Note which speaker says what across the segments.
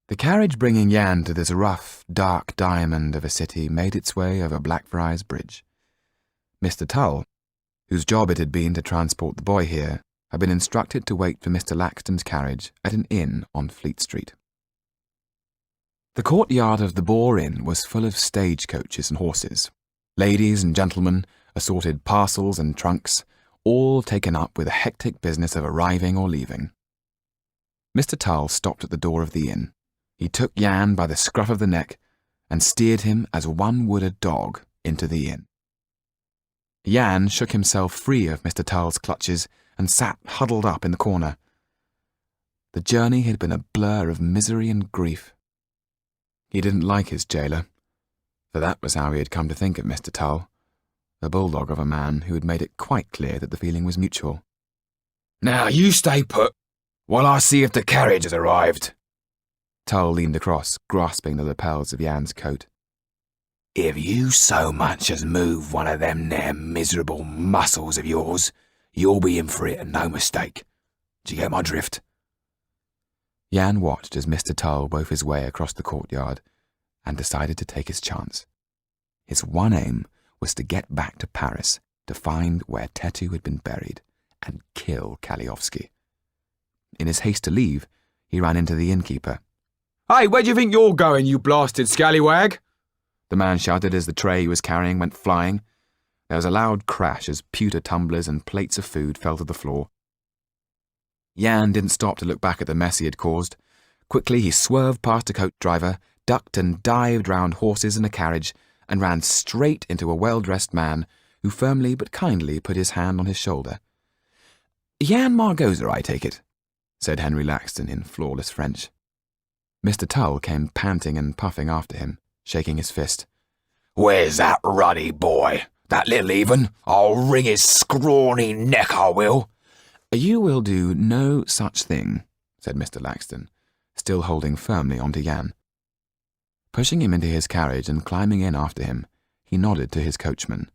Speaker 1: The carriage bringing Jan to this rough, dark diamond of a city made its way over Blackfriars Bridge. Mr. Tull, whose job it had been to transport the boy here, had been instructed to wait for Mr. Laxton's carriage at an inn on Fleet Street. The courtyard of the Boar Inn was full of stagecoaches and horses. Ladies and gentlemen, assorted parcels and trunks, all taken up with the hectic business of arriving or leaving. Mr. Tull stopped at the door of the inn. He took Jan by the scruff of the neck and steered him as one would a dog into the inn. Jan shook himself free of Mr. Tull's clutches and sat huddled up in the corner. The journey had been a blur of misery and grief. He didn't like his jailer, for that was how he had come to think of Mr. Tull, a bulldog of a man who had made it quite clear that the feeling was mutual.
Speaker 2: "Now you stay put, while I see if the carriage has arrived."
Speaker 1: Tull leaned across, grasping the lapels of Jan's coat.
Speaker 2: "If you so much as move one of them there miserable muscles of yours, you'll be in for it and no mistake. Do you get my drift?"
Speaker 1: Jan watched as Mr. Tull wove his way across the courtyard and decided to take his chance. His one aim was to get back to Paris, to find where Tetu had been buried, and kill Kaliowski. In his haste to leave, he ran into the innkeeper.
Speaker 2: "Hey, where do you think you're going, you blasted scallywag?"
Speaker 1: The man shouted as the tray he was carrying went flying. There was a loud crash as pewter tumblers and plates of food fell to the floor. Jan didn't stop to look back at the mess he had caused. Quickly he swerved past a coach driver, ducked and dived round horses and a carriage, and ran straight into a well-dressed man who firmly but kindly put his hand on his shoulder. "Jan Margoza, I take it," said Henry Laxton in flawless French. Mr. Tull came panting and puffing after him, shaking his fist.
Speaker 2: "Where's that ruddy boy? That little even? I'll wring his scrawny neck, I will."
Speaker 1: "You will do no such thing," said Mr. Laxton, still holding firmly on to Jan. Pushing him into his carriage and climbing in after him, he nodded to his coachman,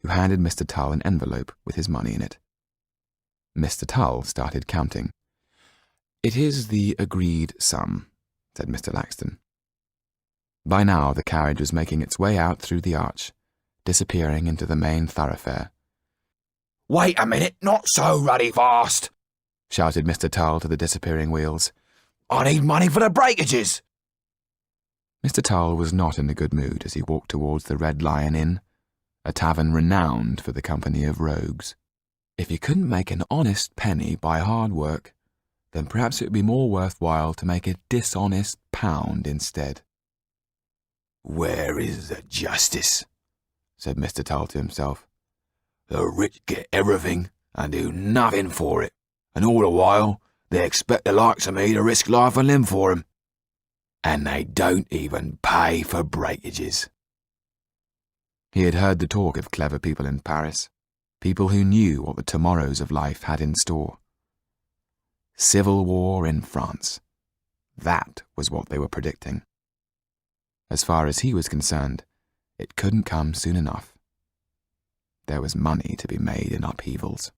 Speaker 1: who handed Mr. Tull an envelope with his money in it. Mr. Tull started counting. "It is the agreed sum," said Mr. Laxton. By now the carriage was making its way out through the arch, disappearing into the main thoroughfare.
Speaker 2: "Wait a minute, not so ruddy fast,"
Speaker 1: shouted Mr. Tull to the disappearing wheels.
Speaker 2: "I need money for the breakages."
Speaker 1: Mr. Tull was not in a good mood as he walked towards the Red Lion Inn, a tavern renowned for the company of rogues. If he couldn't make an honest penny by hard work, then perhaps it would be more worthwhile to make a dishonest pound instead.
Speaker 2: "Where is the justice?"
Speaker 1: said Mr. Tull to himself.
Speaker 2: "The rich get everything and do nothing for it, and all the while they expect the likes of me to risk life and limb for 'em. And they don't even pay for breakages."
Speaker 1: He had heard the talk of clever people in Paris, people who knew what the tomorrows of life had in store. Civil war in France. That was what they were predicting. As far as he was concerned, it couldn't come soon enough. There was money to be made in upheavals.